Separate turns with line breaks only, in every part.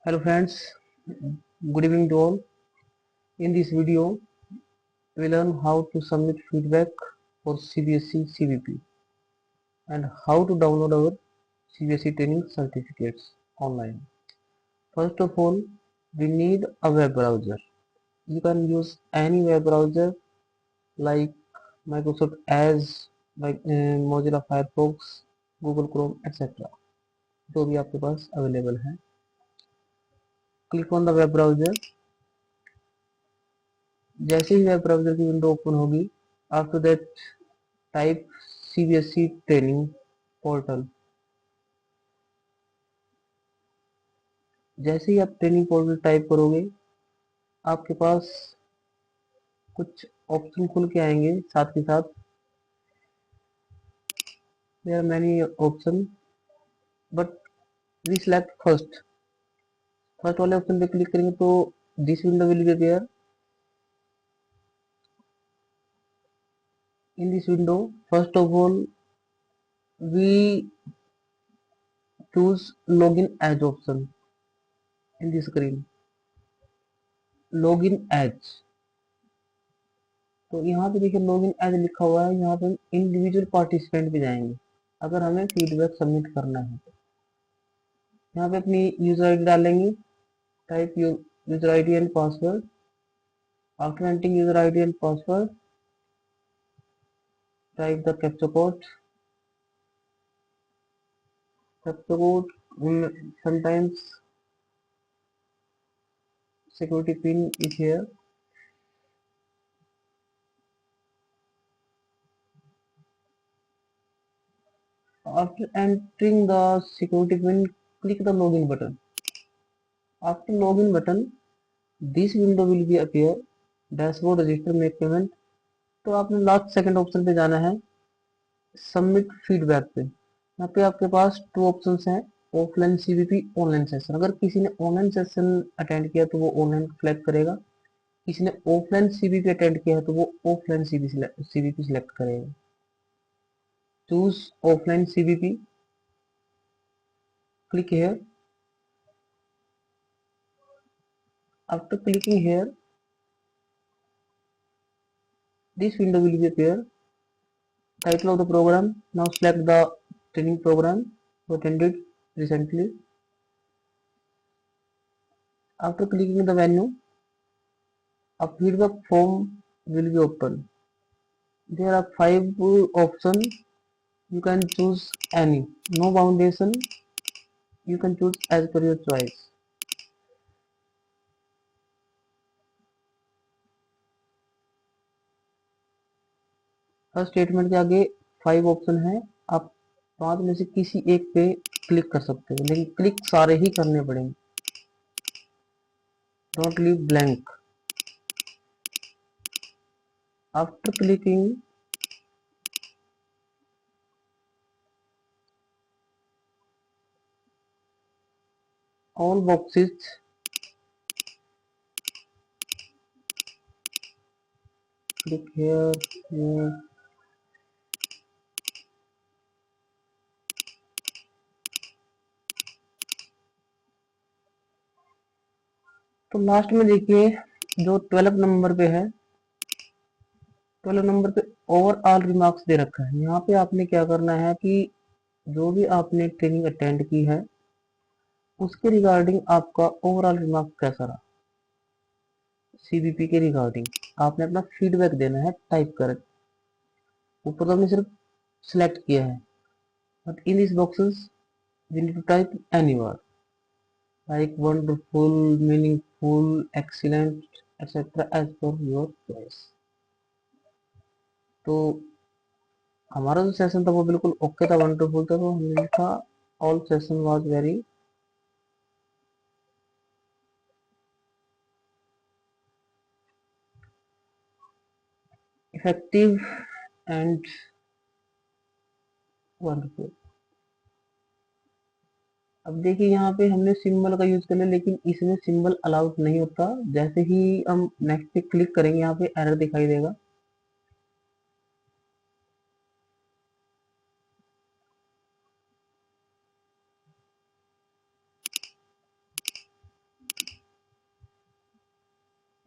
Hello friends, good evening to all. In this video, we learn how to submit feedback for CBSE CBP and how to download our CBSE training certificates online. First of all, we need a web browser. You can use any web browser like Microsoft Edge, Mozilla Firefox, Google Chrome, etc. जो भी आपके पास available है. Click on the web browser. जैसे ही web browser की window open होगी, after that type CBSE training portal. जैसे ही आप training portal type करोगे, आपके पास कुछ ऑप्शन खुल के आएंगे. साथ के साथ there are many option, but we select first वाले ऑप्शन पे क्लिक करेंगे तो this window will be appear. In this window, first of all we choose login as option. In this screen login as, तो यहाँ पे देखिए login as लिखा हुआ है. यहाँ पे हम इंडिविजुअल पार्टिसिपेंट पे जाएंगे अगर हमें फीडबैक सबमिट करना है. यहाँ पे अपनी यूजर आईडी डालेंगे. Type user ID and password. After entering user ID and password, type the captcha code. Sometimes security pin is here. After entering the security pin, click the login button. After login button, this window will be appear. Dashboard, register, make payment. तो आपने last second option पे जाना है, submit feedback पे. यहाँ पे आपके पास two options हैं, ऑफलाइन CBP, ऑनलाइन सेशन. अगर किसी ने ऑनलाइन सेशन अटेंड किया तो वो ऑनलाइन सेलेक्ट करेगा. किसी ने ऑफलाइन CBP अटेंड किया है तो वो ऑफलाइन CBP सिलेक्ट करेगा. Choose offline CBP, click here. After clicking here, this window will be appear. Title of the program. Now select the training program you attended recently. After clicking the menu, a feedback form will be open. There are 5 options. You can choose any. No foundation. You can choose as per your choice. First statement के आगे 5 option है. आप 5 में से किसी एक पे click कर सकते हो, लेकिन क्लिक सारे ही करने पड़ेंगे. Don't leave blank. After clicking all boxes, click here. तो लास्ट में देखिए जो 12 नंबर पे है, 12 नंबर पे ओवरऑल रिमार्क्स दे रखा है. यहाँ पे आपने क्या करना है कि जो भी आपने ट्रेनिंग अटेंड की है उसके रिगार्डिंग आपका ओवरऑल रिमार्क्स कैसा रहा, CBP के रिगार्डिंग आपने अपना फीडबैक देना है टाइप कर. ऊपर तो हमने सिर्फ सिलेक्ट किया है, but in this boxes we need to type any word like wonderful, meaningful, excellent, etc. as per your choice. तो हमारा जो सेशन था वो बिल्कुल ओके था, वंडरफुल था. तो हमने लिखा all session was very effective and wonderful. अब देखिए यहाँ पे हमने सिंबल का यूज कर लिया, लेकिन इसमें सिंबल अलाउड नहीं होता. जैसे ही हम नेक्स्ट पे क्लिक करेंगे यहाँ पे एरर दिखाई देगा.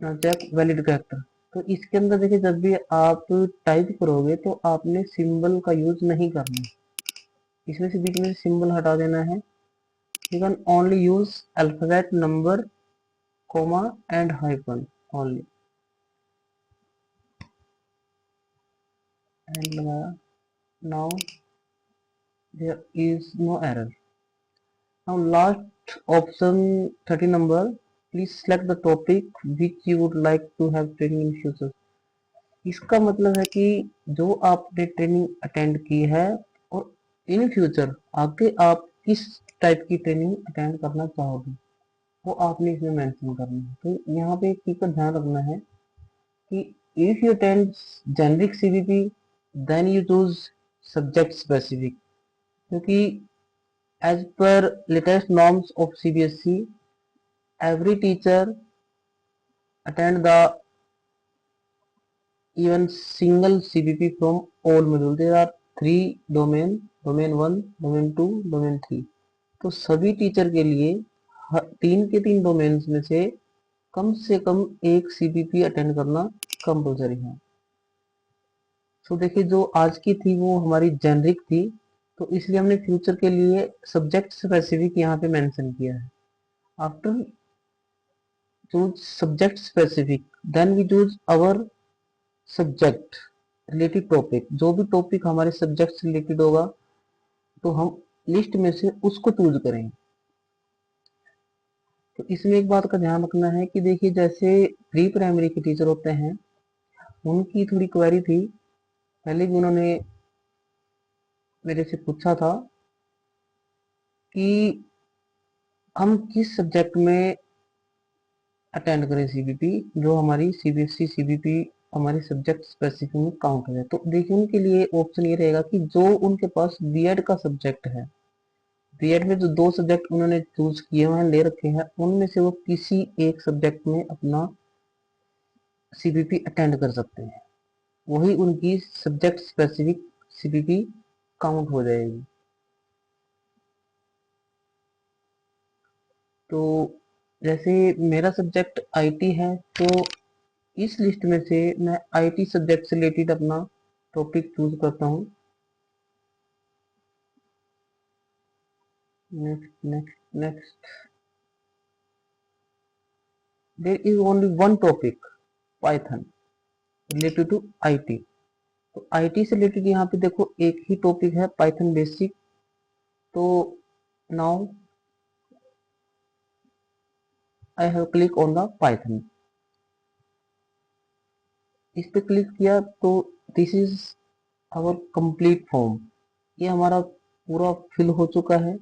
Check valid character. तो इसके अंदर देखिए जब भी आप टाइप करोगे तो आपने सिंबल का यूज नहीं करना है, इसमें से बीच में सिंबल हटा देना है। You can only use alphabet number comma and hyphen only and now there is no error. Now last option 30 number, please select the topic which you would like to have training in future. इसका मतलब है कि जो आपने training attend की है और in future आगे आप किस टाइप की ट्रेनिंग अटेंड करना चाहोगे वो आपने इसमें मेंशन करना है। तो यहाँ पे एक चीज का ध्यान रखना है कि if you attend generic CVP then you choose subject specific, क्योंकि as per latest norms of CBSE every teacher attend the even single CVP from all module. There are three domain 1, domain 2, domain 3। तो सभी teacher के लिए तीन के तीन domains में से कम एक CVP अटेंड करना कंपलसरी है। तो देखिए जो आज की थी वो हमारी जेनरिक थी, तो इसलिए हमने फ्यूचर के लिए सब्जेक्ट स्पेसिफिक यहाँ पे मेंशन किया है। After choose subject specific then we choose our subject related topic. जो भी टॉपिक हमारे सब्जेक्ट से रिलेटेड होगा तो हम लिस्ट में से उसको चूज करेंगे। तो इसमें एक बात का ध्यान रखना है कि देखिए जैसे प्री प्राइमरी के टीचर होते हैं उनकी थोड़ी क्वेरी थी, पहले भी उन्होंने मेरे से पूछा था कि हम किस सब्जेक्ट में अटेंड करें CBP, जो हमारी CBSE CBP हमारी सब्जेक्ट स्पेसिफिक में काउंट है। तो देखिए उनके लिए ऑप्शन ये रहेगा कि जो उनके पास बीएड का सब्जेक्ट है, बीएड में जो दो सब्जेक्ट उन्होंने चूज किए हुए हैं ले रखे हैं उनमें से वो किसी एक सब्जेक्ट में अपना CBP अटेंड कर सकते हैं, वही उनकी सब्जेक्ट स्पेसिफिक CBP काउंट हो जाएगी। तो जैसे मेरा सब्जेक्ट IT है तो इस लिस्ट में से मैं IT सब्जेक्ट से रिलेटेड अपना टॉपिक चूज करता हूँ। Next next next, there is only one topic Python related to IT। तो IT से रिलेटेड यहाँ पे देखो एक ही टॉपिक है पाइथन बेसिक। तो now I have click on the Python, इस पे क्लिक किया तो this is our complete form, ये हमारा पूरा फिल हो चुका है।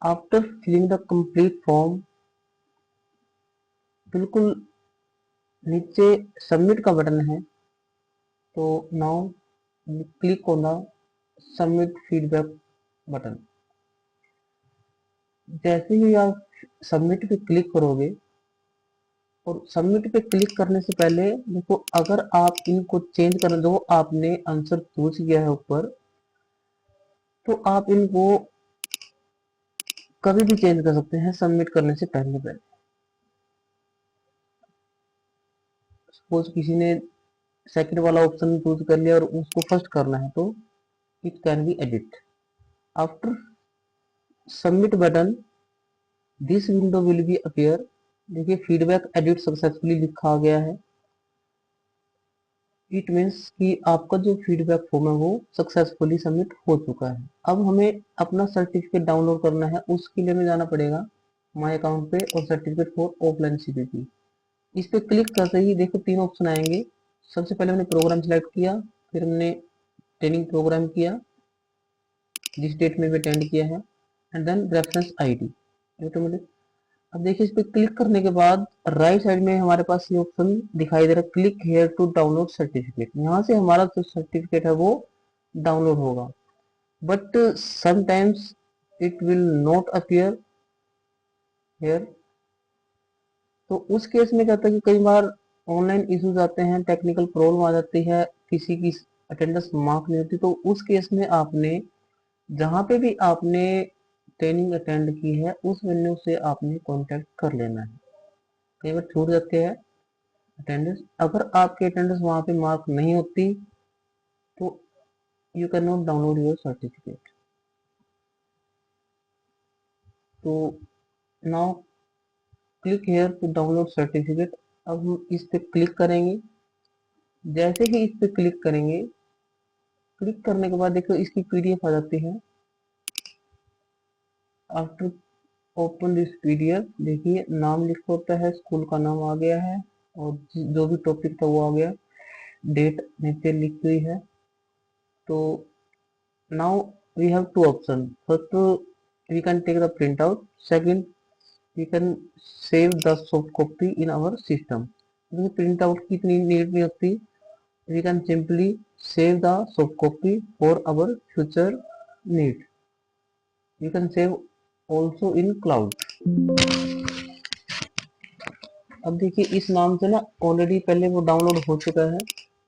After filling the complete form बिल्कुल नीचे सबमिट का बटन है, तो now click on the submit feedback button. जैसे ही आप सबमिट पे क्लिक करोगे, और सबमिट पे क्लिक करने से पहले देखो अगर आप इनको चेंज करना जो आपने आंसर चूज किया है ऊपर, तो आप इनको कभी भी चेंज कर सकते हैं सबमिट करने से पहले पहले। सपोज किसी ने सेकंड वाला ऑप्शन चूज कर लिया और उसको फर्स्ट करना है तो it can be edit. After submit button this window will be appear. देखिए फीडबैक एडिट सक्सेसफुली लिखा गया है, इट मीन्स कि आपका जो फीडबैक फॉर्म है वो सक्सेसफुली सबमिट हो चुका है। अब हमें अपना सर्टिफिकेट डाउनलोड करना है, उसके लिए हमें जाना पड़ेगा माय अकाउंट पे और सर्टिफिकेट फॉर ऑफलाइन CBP। इस पे क्लिक करते ही देखो तीन ऑप्शन आएंगे। सबसे पहले हमने प्रोग्राम सेलेक्ट किया, फिर हमने ट्रेनिंग प्रोग्राम किया जिस डेट में भी अटेंड किया है, and then reference ID automatic. अब देखिए इस पे क्लिक करने के बाद राइट साइड में हमारे पास ये ऑप्शन दिखाई दे रहा है click here to download certificate. यहाँ से हमारा जो सर्टिफिकेट है वो डाउनलोड होगा, but sometimes it will not appear here. तो उस केस में क्या होता है कि कई बार ऑनलाइन इश्यूज आते हैं, टेक्निकल प्रॉब्लम आ जाती है, किसी की अटेंडेंस मार्क नहीं होती, तो उस केस में आपने जहाँ पे भी आपने ट्रेनिंग अटेंड की है उस वेन्यू से आपने कांटेक्ट कर लेना है। कई बार छूट जाते हैं अटेंडेंस, अगर आपकी अटेंडेंस वहां पे मार्क नहीं होती तो you can not download your certificate. तो now click here to download certificate. अब हम इस पे क्लिक करेंगे। जैसे ही इस पे क्लिक करेंगे, क्लिक करने के बाद देखो इसकी पीडीएफ आ जाती है। आफ्टर ओपन दिस पीडीएफ, देखिए नाम लिखा होता है, स्कूल का नाम आ गया है और जो भी टॉपिक था वो आ गया, डेट नीचे लिखी हुई है। तो now we have two option. First we can take the printout, second we can save the soft copy in our system। क्योंकि प्रिंट आउट की इतनी नीड नहीं होती, we can simply save the soft copy for our future need। we can save also in cloud। अब देखिए इस नाम से ना ऑलरेडी पहले वो डाउनलोड हो चुका है।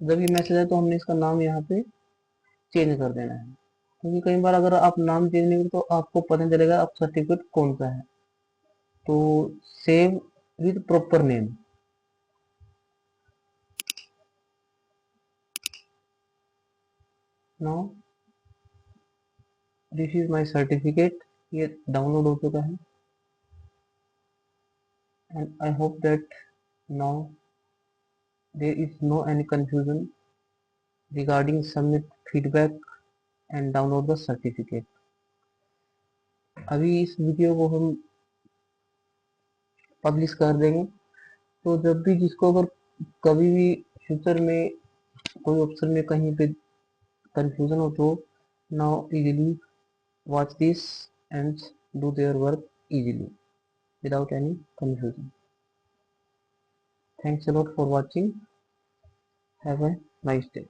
जब ये मैसेज है तो हमने इसका नाम यहाँ पे चेंज कर देना है, क्योंकि कई बार अगर आप नाम चेंज नहीं करें तो आपको पता नहीं चलेगा आप सर्टिफिकेट कौन सा है। तो save with proper name. Now this is my certificate, ये डाउनलोड हो चुका है। And I hope that now there is no any confusion regarding submit feedback and download the certificate. अभी इस वीडियो को हम पब्लिश कर देंगे, तो जब भी जिसको अगर कभी भी फ्यूचर में कोई ऑप्शन में कहीं पे कंफ्यूजन हो तो now easily watch this and do their work easily without any confusion। Thanks a lot for watching। Have a nice day।